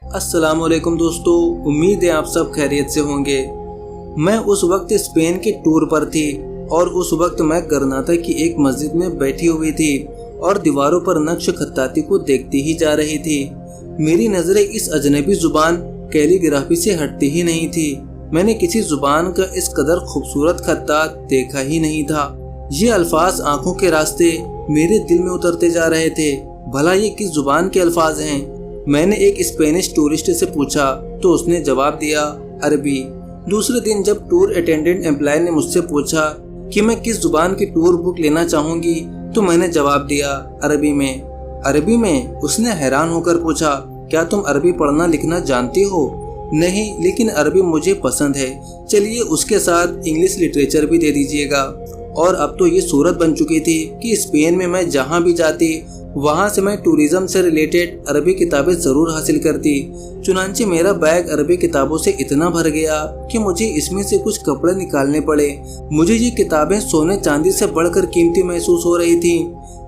अस्सलाम वालेकुम दोस्तों, उम्मीद है आप सब खैरियत से होंगे। मैं उस वक्त स्पेन के टूर पर थी और उस वक्त मैं गर्नाता की एक मस्जिद में बैठी हुई थी और दीवारों पर नक्श खत्ताती को देखती ही जा रही थी। मेरी नज़रें इस अजनबी जुबान कैलीग्राफी से हटती ही नहीं थी। मैंने किसी जुबान का इस कदर खूबसूरत खत्तात देखा ही नहीं था। ये अल्फाज आंखों के रास्ते मेरे दिल में उतरते जा रहे थे। भला ये किस जुबान के अल्फाज हैं? मैंने एक स्पेनिश टूरिस्ट से पूछा तो उसने जवाब दिया, अरबी। दूसरे दिन जब टूर अटेंडेंट एम्प्लॉय ने मुझसे पूछा कि मैं किस जुबान की टूर बुक लेना चाहूंगी तो मैंने जवाब दिया, अरबी में। अरबी में? उसने हैरान होकर पूछा, क्या तुम अरबी पढ़ना लिखना जानती हो? नहीं, लेकिन अरबी मुझे पसंद है। चलिए उसके साथ इंग्लिश लिटरेचर भी दे दीजिएगा। और अब तो ये सूरत बन चुकी थी कि स्पेन में मैं जहाँ भी जाती वहाँ से मैं टूरिज्म से रिलेटेड अरबी किताबें ज़रूर हासिल करती। चुनांचे मेरा बैग अरबी किताबों से इतना भर गया कि मुझे इसमें से कुछ कपड़े निकालने पड़े। मुझे ये किताबें सोने चांदी से बढ़कर कीमती महसूस हो रही थी।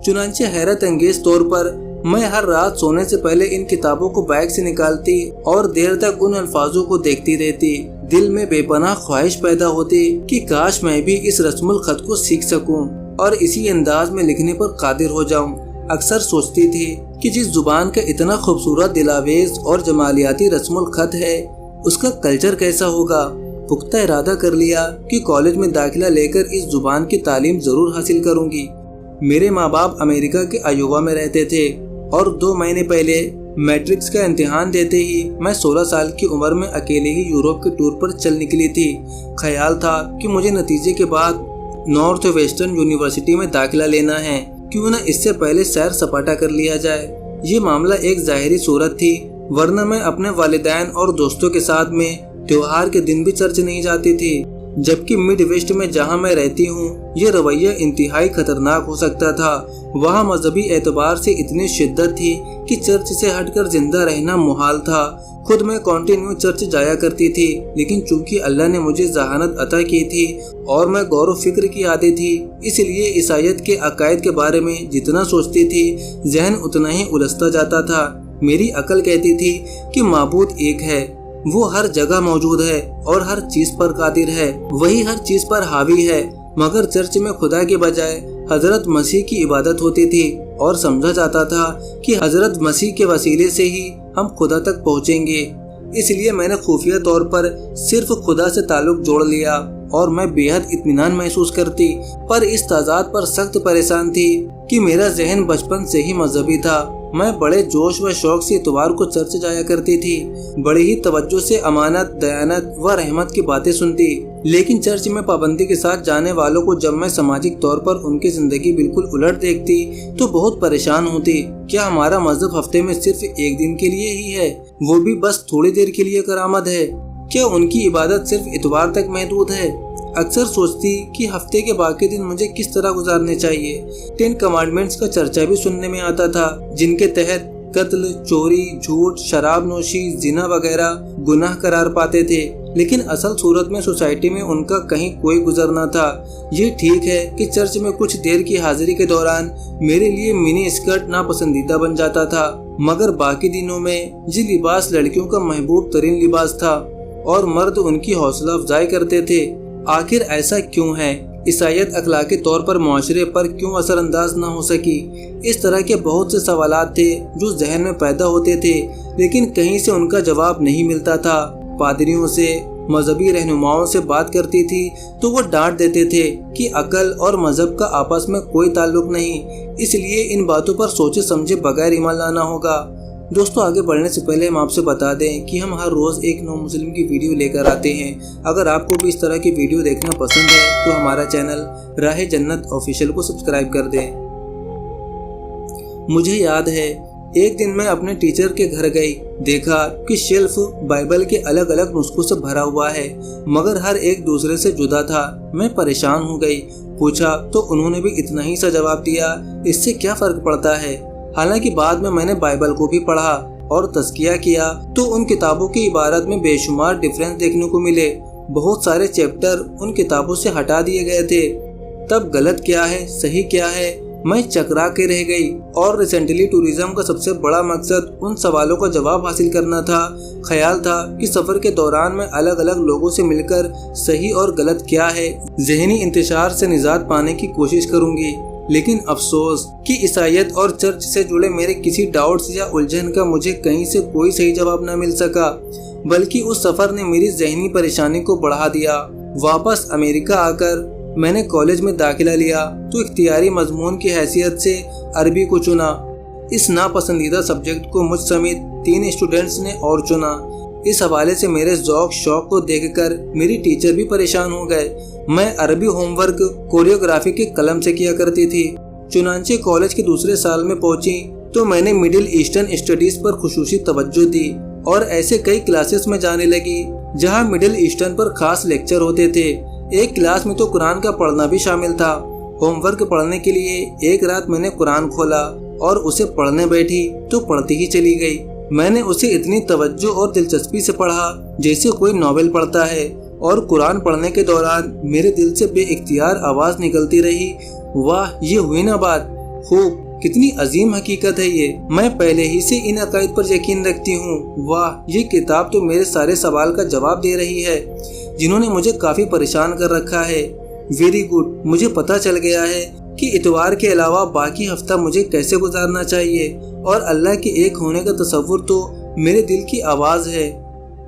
चुनांचे हैरत अंगेज तौर पर मैं हर रात सोने से पहले इन किताबों को बैग से निकालती और देर तक उन अल्फाजों को देखती रहती। दिल में बेपनाह ख्वाहिश पैदा होती कि काश मैं भी इस रस्मुल खत को सीख सकूं और इसी अंदाज में लिखने पर कादिर हो जाऊं। अक्सर सोचती थी कि जिस जुबान का इतना खूबसूरत, दिलावेज और जमालियाती रस्मुल खत है उसका कल्चर कैसा होगा। पुख्ता इरादा कर लिया कि कॉलेज में दाखिला लेकर इस जुबान की तालीम जरूर हासिल करूंगी। मेरे माँ बाप अमेरिका के आयोवा में रहते थे और 2 महीने पहले मैट्रिक्स का इम्तिहान देते ही मैं 16 साल की उम्र में अकेले ही यूरोप के टूर पर चल निकली थी। ख्याल था कि मुझे नतीजे के बाद नॉर्थ वेस्टर्न यूनिवर्सिटी में दाखिला लेना है, क्यों न इससे पहले सैर सपाटा कर लिया जाए। ये मामला एक ज़ाहिरी सूरत थी, वरना मैं अपने वालिदैन और दोस्तों के साथ में त्योहार के दिन भी चर्च नहीं जाती थी। जबकि मिड वेस्ट में जहाँ मैं रहती हूँ ये रवैया इंतहाई खतरनाक हो सकता था। वहाँ मजहबी एतबार से इतनी शिद्दत थी कि चर्च से हटकर जिंदा रहना मुहाल था। खुद मैं कंटिन्यू चर्च जाया करती थी, लेकिन चूंकि अल्लाह ने मुझे जहानत अता की थी और मैं गौर फिक्र की आदी थी, इसलिए ईसाईयत के अकायद के बारे में जितना सोचती थी जहन उतना ही उलझता जाता था। मेरी अकल कहती थी कि माबूद एक है, वो हर जगह मौजूद है और हर चीज पर कादिर है, वही हर चीज पर हावी है। मगर चर्च में खुदा के बजाय हजरत मसीह की इबादत होती थी और समझा जाता था कि हजरत मसीह के वसीले से ही हम खुदा तक पहुँचेंगे। इसलिए मैंने खुफिया तौर पर सिर्फ खुदा से ताल्लुक जोड़ लिया और मैं बेहद इत्मीनान महसूस करती, पर इस ताजाद पर सख्त परेशान थी कि मेरा जहन बचपन से ही मजहबी था। मैं बड़े जोश व शौक से इतवार को चर्च जाया करती थी। बड़ी ही तवज्जो से अमानत, दयानत व रहमत की बातें सुनती। लेकिन चर्च में पाबंदी के साथ जाने वालों को जब मैं सामाजिक तौर पर उनकी जिंदगी बिल्कुल उलट देखती तो बहुत परेशान होती। क्या हमारा मजहब हफ्ते में सिर्फ एक दिन के लिए ही है, वो भी बस थोड़ी देर के लिए करामद है? क्या उनकी इबादत सिर्फ इतवार तक महदूद है? अक्सर सोचती कि हफ्ते के बाकी दिन मुझे किस तरह गुजारने चाहिए। 10 कमांडमेंट्स का चर्चा भी सुनने में आता था, जिनके तहत कत्ल, चोरी, झूठ, शराब नोशी, जिना वगैरह गुनाह करार पाते थे। लेकिन असल सूरत में सोसाइटी में उनका कहीं कोई गुजर न था। ये ठीक है कि चर्च में कुछ देर की हाजिरी के दौरान मेरे लिए मिनी स्कर्ट नापसंदीदा बन जाता था, मगर बाकी दिनों में ये लिबास लड़कियों का महबूब तरीन लिबास था और मर्द उनकी हौसला अफजाई करते थे। आखिर ऐसा क्यों है? ईसाईयत अखलाकी तौर पर मुआशरे पर क्यों असरअंदाज न हो सकी? इस तरह के बहुत से सवालात थे जो जहन में पैदा होते थे, लेकिन कहीं से उनका जवाब नहीं मिलता था। पादरियों से, मजहबी रहनुमाओं से बात करती थी तो वो डांट देते थे कि अकल और मजहब का आपस में कोई ताल्लुक नहीं, इसलिए इन बातों पर सोचे समझे बगैर ईमान लाना होगा। दोस्तों, आगे बढ़ने से पहले हम आपसे बता दें कि हम हर रोज़ एक नौ मुस्लिम की वीडियो लेकर आते हैं। अगर आपको भी इस तरह की वीडियो देखना पसंद है तो हमारा चैनल राह जन्नत ऑफिशियल को सब्सक्राइब कर दें। मुझे याद है एक दिन मैं अपने टीचर के घर गई, देखा कि शेल्फ बाइबल के अलग अलग नुस्खों से भरा हुआ है, मगर हर एक दूसरे से जुदा था। मैं परेशान हो गई। पूछा तो उन्होंने भी इतना ही सा जवाब दिया, इससे क्या फर्क पड़ता है। हालांकि बाद में मैंने बाइबल को भी पढ़ा और तज़किया किया तो उन किताबों की इबारत में बेशुमार डिफरेंस देखने को मिले। बहुत सारे चैप्टर उन किताबों से हटा दिए गए थे। तब गलत क्या है, सही क्या है, मैं चकरा के रह गई। और रिसेंटली टूरिज्म का सबसे बड़ा मकसद उन सवालों का जवाब हासिल करना था। ख्याल था कि सफ़र के दौरान मैं अलग अलग लोगों से मिलकर सही और गलत क्या है, ज़हनी इंतशार से निजात पाने की कोशिश करूंगी। लेकिन अफसोस कि ईसाईयत और चर्च से जुड़े मेरे किसी डाउट्स या उलझन का मुझे कहीं से कोई सही जवाब न मिल सका, बल्कि उस सफ़र ने मेरी ज़हनी परेशानी को बढ़ा दिया। वापस अमेरिका आकर मैंने कॉलेज में दाखिला लिया तो इख्तियारी मजमून की हैसियत से अरबी को चुना। इस नापसंदीदा सब्जेक्ट को मुझ समेत 3 स्टूडेंट्स ने और चुना। इस हवाले से मेरे ज़ौक़ शौक़ को देखकर मेरी टीचर भी परेशान हो गए। मैं अरबी होमवर्क कोरियोग्राफी के कलम से किया करती थी। चुनांचे कॉलेज के दूसरे साल में पहुंची तो मैंने मिडिल ईस्टर्न स्टडीज़ पर खुसूसी तवज्जो दी और ऐसे कई क्लासेस में जाने लगी जहां मिडिल ईस्टर्न पर खास लेक्चर होते थे। एक क्लास में तो कुरान का पढ़ना भी शामिल था। होमवर्क पढ़ने के लिए एक रात मैंने कुरान खोला और उसे पढ़ने बैठी तो पढ़ती ही चली गई। मैंने उसे इतनी तवज्जो और दिलचस्पी से पढ़ा जैसे कोई नॉवेल पढ़ता है, और कुरान पढ़ने के दौरान मेरे दिल से बेइख्तियार आवाज़ निकलती रही, वाह ये हुई ना बात, खूब, कितनी अजीम हकीकत है ये। मैं पहले ही से इन अकायद पर यकीन रखती हूँ। वाह ये किताब तो मेरे सारे सवाल का जवाब दे रही है जिन्होंने मुझे काफ़ी परेशान कर रखा है। वेरी गुड, मुझे पता चल गया है कि इतवार के अलावा बाकी हफ्ता मुझे कैसे गुजारना चाहिए, और अल्लाह के एक होने का तसव्वुर तो मेरे दिल की आवाज़ है।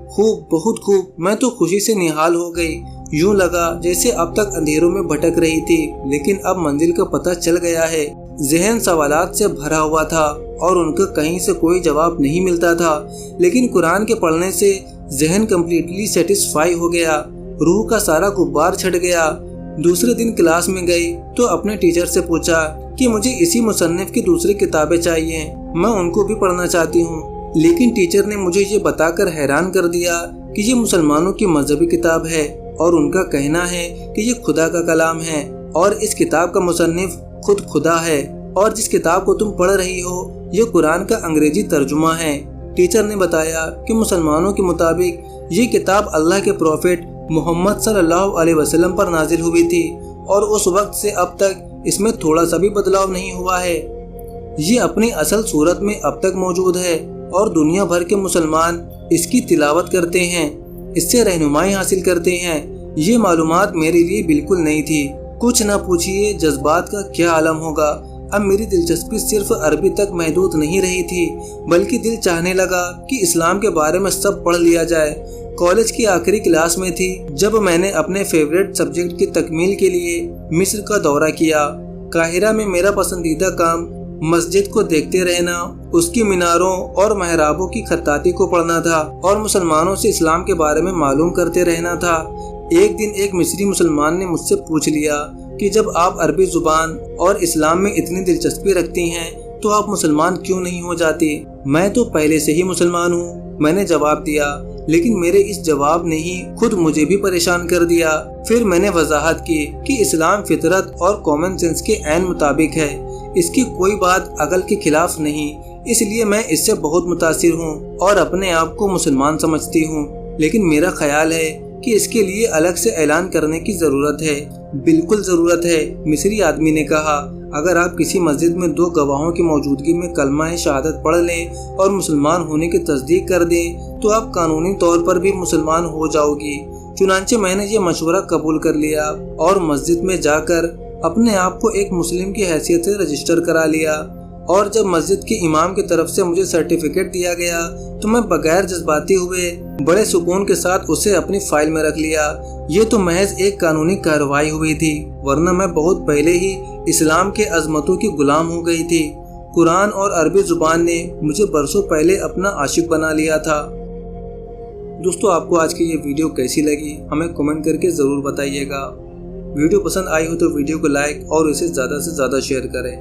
खूब, बहुत खूब। मैं तो खुशी से निहाल हो गई। यूं लगा जैसे अब तक अंधेरों में भटक रही थी, लेकिन अब मंजिल का पता चल गया है। ज़हन सवालात से भरा हुआ था और उनका कहीं से कोई जवाब नहीं मिलता था, लेकिन कुरान के पढ़ने से ज़हन कम्प्लीटली सेटिस्फाई हो गया। रूह का सारा गुब्बार छट गया। दूसरे दिन क्लास में गई तो अपने टीचर से पूछा कि मुझे इसी मुसन्निफ की दूसरी किताबें चाहिए, मैं उनको भी पढ़ना चाहती हूँ। लेकिन टीचर ने मुझे ये बताकर हैरान कर दिया कि ये मुसलमानों की मजहबी किताब है और उनका कहना है कि ये खुदा का कलाम है और इस किताब का मुसन्निफ खुद खुदा है, और जिस किताब को तुम पढ़ रही हो ये कुरान का अंग्रेजी तर्जुमा है। टीचर ने बताया कि मुसलमानों के मुताबिक ये किताब अल्लाह के प्रॉफिट मोहम्मद सल्लल्लाहु अलैहि वसल्लम पर नाजिल हुई थी और उस वक्त से अब तक इसमें थोड़ा सा भी बदलाव नहीं हुआ है। ये अपनी असल सूरत में अब तक मौजूद है और दुनिया भर के मुसलमान इसकी तिलावत करते हैं, इससे रहनुमाई हासिल करते हैं। ये मालूमात मेरे लिए बिल्कुल नई थी। कुछ न पूछिए जज्बात का क्या आलम होगा। अब मेरी दिलचस्पी सिर्फ अरबी तक महदूद नहीं रही थी, बल्कि दिल चाहने लगा कि इस्लाम के बारे में सब पढ़ लिया जाए। कॉलेज की आखिरी क्लास में थी जब मैंने अपने फेवरेट सब्जेक्ट की तकमील के लिए मिस्र का दौरा किया। काहिरा में मेरा पसंदीदा काम मस्जिद को देखते रहना, उसकी मीनारों और महराबों की खत्ताती को पढ़ना था और मुसलमानों से इस्लाम के बारे में मालूम करते रहना था। एक दिन एक मिस्री मुसलमान ने मुझसे पूछ लिया कि जब आप अरबी जुबान और इस्लाम में इतनी दिलचस्पी रखती हैं तो आप मुसलमान क्यों नहीं हो जाती? मैं तो पहले से ही मुसलमान हूँ, मैंने जवाब दिया। लेकिन मेरे इस जवाब ने ही खुद मुझे भी परेशान कर दिया। फिर मैंने वजाहत की कि इस्लाम फितरत और कॉमन सेंस के ऐन मुताबिक है, इसकी कोई बात अकल के खिलाफ नहीं, इसलिए मैं इससे बहुत मुतासिर हूँ और अपने आप को मुसलमान समझती हूँ। लेकिन मेरा ख्याल है कि इसके लिए अलग से ऐलान करने की ज़रूरत है। बिल्कुल ज़रूरत है, मिस्री आदमी ने कहा। अगर आप किसी मस्जिद में 2 गवाहों की मौजूदगी में कलमा शहादत पढ़ लें और मुसलमान होने की तस्दीक कर दें तो आप कानूनी तौर पर भी मुसलमान हो जाओगी। चुनांचे मैंने ये मशवरा कबूल कर लिया और मस्जिद में जाकर अपने आप को एक मुस्लिम की हैसियत से रजिस्टर करा लिया। और जब मस्जिद के इमाम की तरफ से मुझे सर्टिफिकेट दिया गया तो मैं बगैर जज्बाती हुए बड़े सुकून के साथ उसे अपनी फाइल में रख लिया। ये तो महज एक कानूनी कार्रवाई हुई थी, वरना मैं बहुत पहले ही इस्लाम के अजमतों की गुलाम हो गई थी। कुरान और अरबी जुबान ने मुझे बरसों पहले अपना आशिक बना लिया था। दोस्तों, आपको आज की ये वीडियो कैसी लगी हमें कमेंट करके ज़रूर बताइएगा। वीडियो पसंद आई हो तो वीडियो को लाइक और इसे ज़्यादा से ज़्यादा शेयर करें।